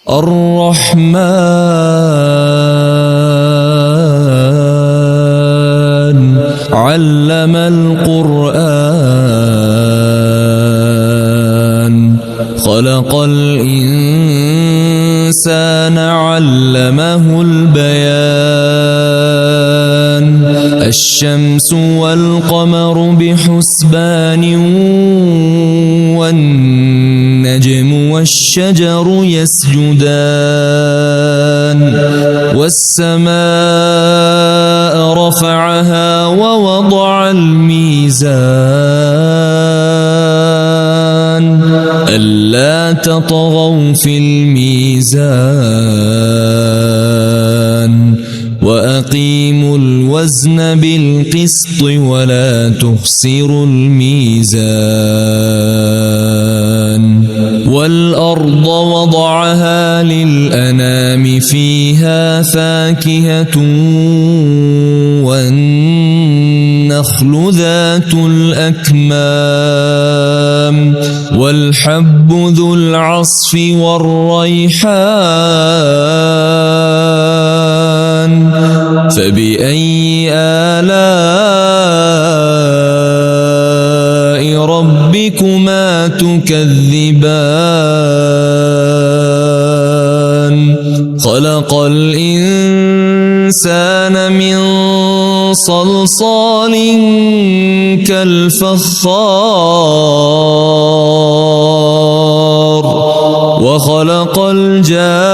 الرحمن علم القرآن خلق الإنسان علمه البيان الشمس والقمر بحسبان والنجم والشجر يسجدان والسماء رفعها ووضع الميزان ألا تطغوا في الميزان وأقيموا الوزن بالقسط ولا تخسروا الميزان والأرض وضعها للأنام فيها فاكهة والنخل ذات الأكمام والحب ذو العصف والريحان فبأي آلاء ربكما تكذبان خلق الإنسان من صلصال كالفخار وخلق الجان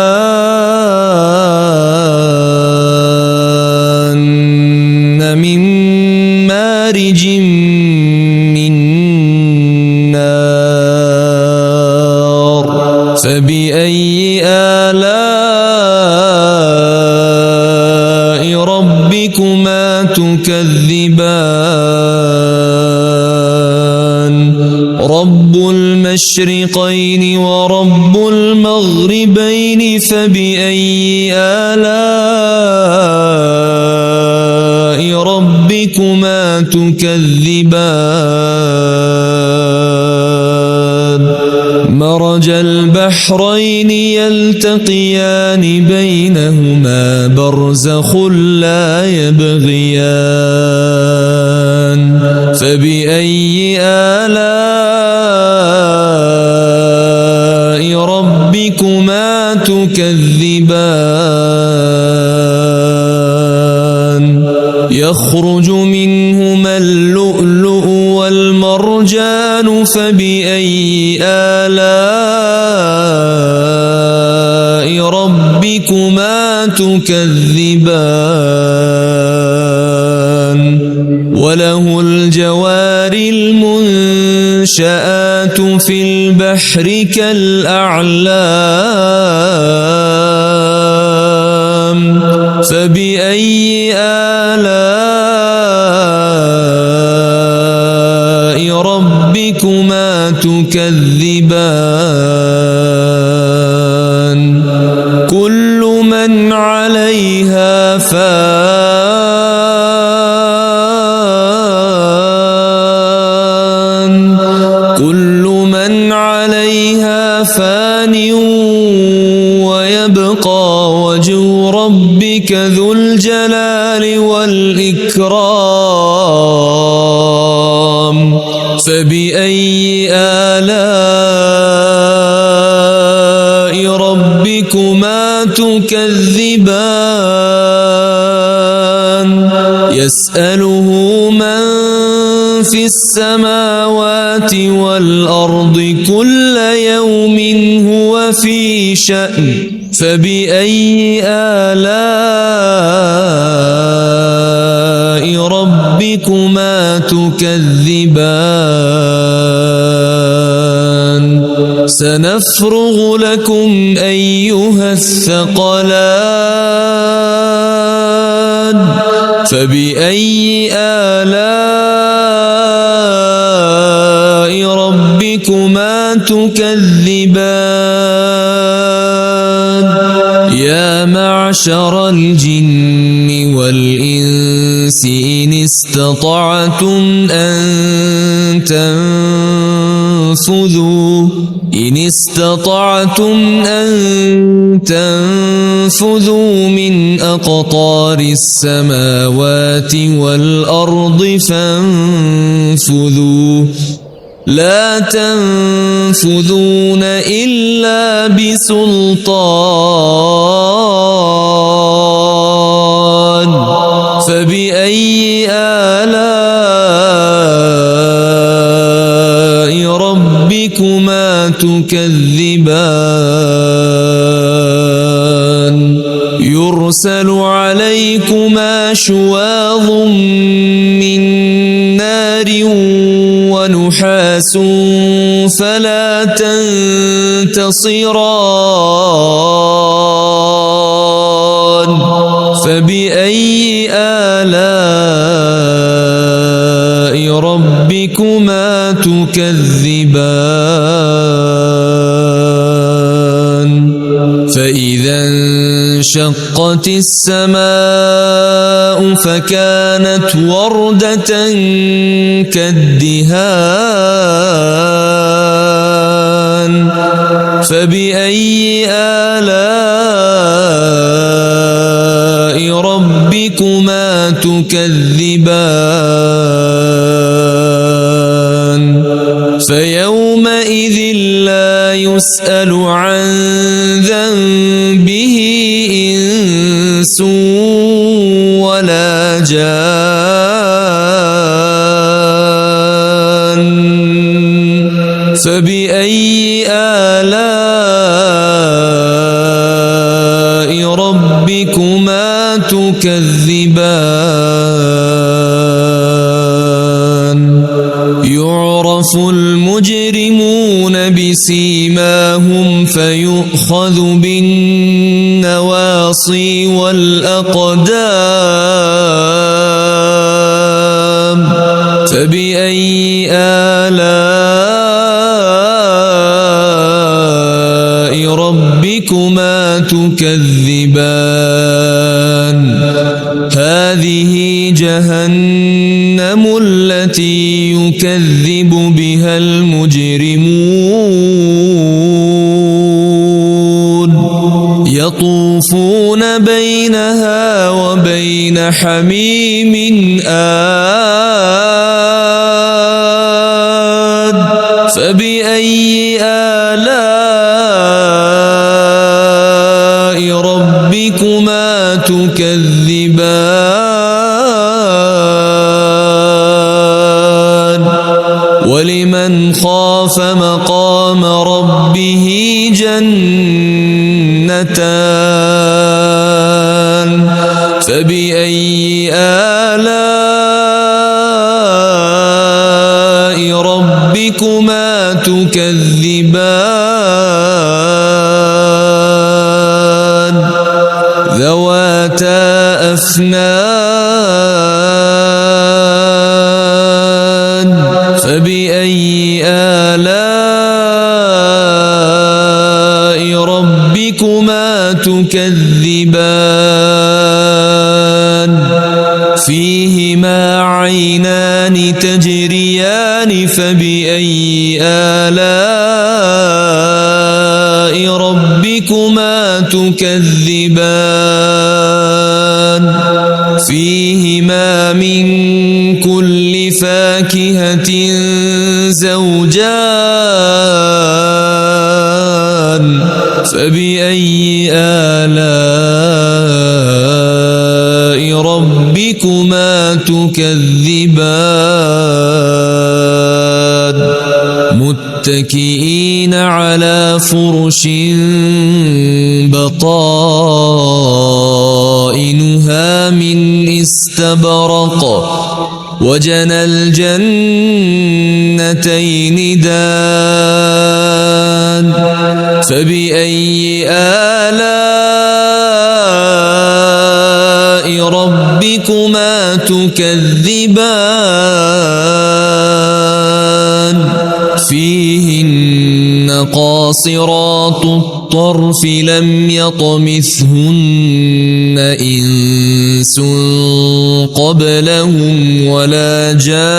من مارج من نار فبأي آلاء ربكما تكذبان رب المشرقين ورب المغربين فبأي آلاء ربكما تكذبان مرج البحرين يلتقيان بينهما برزخ لا يبغيان فبأي آلاء ربكما تكذبان يخرج منهما اللؤلؤ والمرجان فبأي آلاء ربكما تكذبان وله الجوار المنشآت في البحر كالأعلام فبأي آلاء ربكما تكذبان كل من عليها فان كل من عليها فان ويبقى وجه ربك ذو الجلال والإكرام فبأي آلاء ربكما تكذبان يسأله من في السماوات والأرض كل يوم هو في شأن فبأي آلاء ربكما تكذبان سنفرغ لكم أيها الثقلان فبأي آلاء ربكما تكذبان يا معشر الجن والإنس إن استطعتم أن تنفذوا تنفذوا من أقطار السماوات والأرض فانفذوا لا تنفذون إلا بسلطان فبأي آلاء ربكما تكذبان يرسل عليكما شواظ من نار ونحاس فلا تنتصران فبأي آلاء ربكما تكذبان فإذا انشقت السماء فكانت وردة كالدهان فبأي آلاء ربكما تكذبان فيومئذ لا يسأل عن ذنبه إنس ولا جان فبأي آلاء ربكما تكذبان يعرف المجرمون بسيماهم فيؤخذ بالنواصي والأقدام فبأي آلاء ربكما تكذبان هذه جهنم التي يكذب بها المجرمون يطوفون بينها وبين حميم آن فبأي آلاء ربكما تكذبان ولمن خاف مقام ربه جنتان فبأي آلاء ربكما تكذبان ذواتا أفنان فبأي آلاء ربكما تكذبان فيهما عينان تجريان فبأي آلاء ربكما تكذبان فيهما من كل فاكهة زوجان فبأي آلاء ربكما تكذبان متكئين على فرش بطائنها من استبرق وجنى الجنتين دان فبأي آلاء ربكما تكذبان فيهن قاصرات الطرف لم يطمثهن إنس قبلهم ولا جان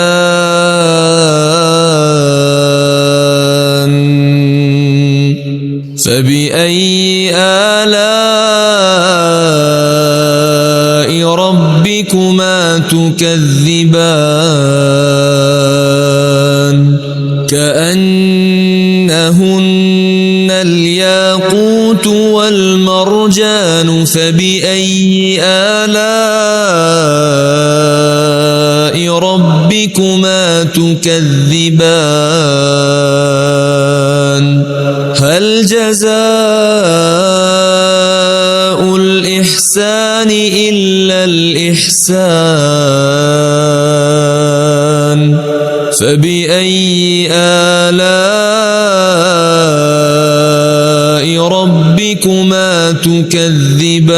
فبأي آلاء ربكما تكذبان كأنهن الياقوت والمرجان فبأي آلاء ربكما تكذبان هل جزاء الإحسان إلا الإحسان فبأي آلاء ربكما تكذبان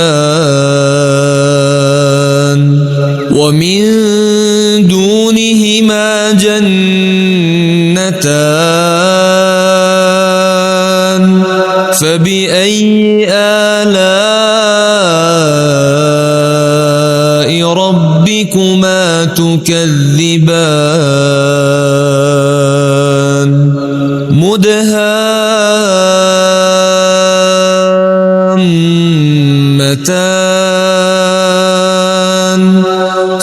ومن دونهما جنتان فبأي آلاء ربكما تكذبان مدهامتان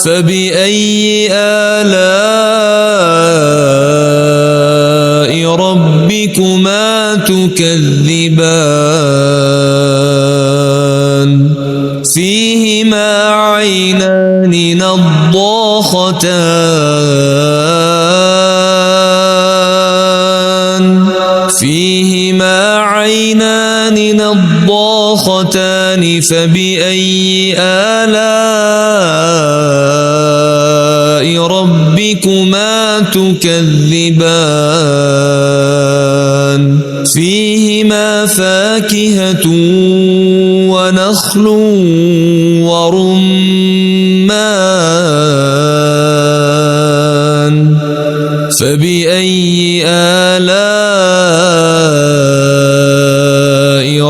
فبأي آلاء ربكما تكذبان فيهما عينان نضاختان فبأي آلاء ربكما تكذبان فيهما فاكهة ونخل ورمان فبأي آلاء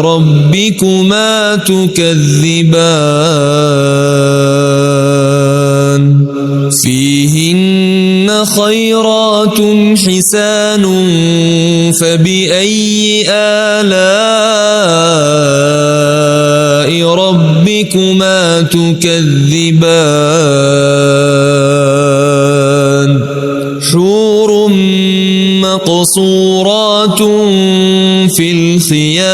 ربكما تكذبان فيهن خيرات حسان فبأي آلاء ربكما تكذبان حور مقصورات في الخيام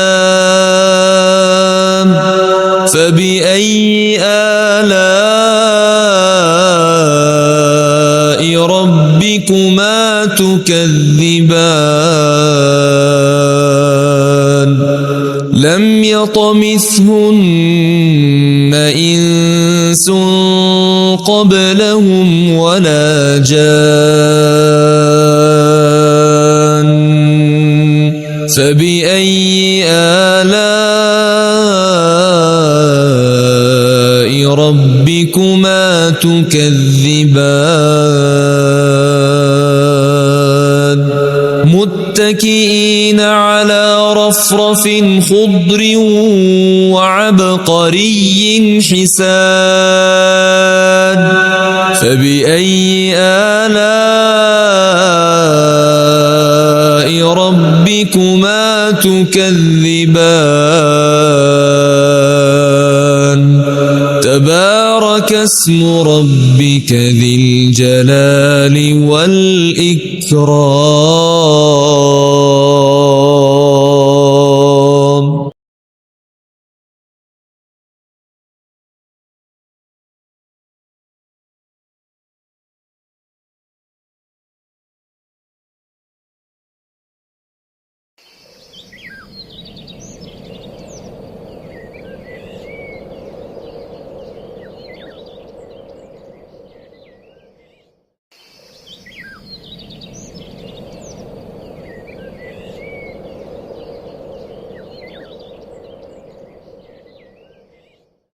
فبأي آلاء ربكما تكذبان لم يطمثهن إنس قبلهم ولا جان فبأي آلاء ربكما تكذبان متكئين على رفرف خضر وعبقري حسان فبأي آلاء ربكما تكذبان تبارك اسم ربك ذي الجلال والإكرام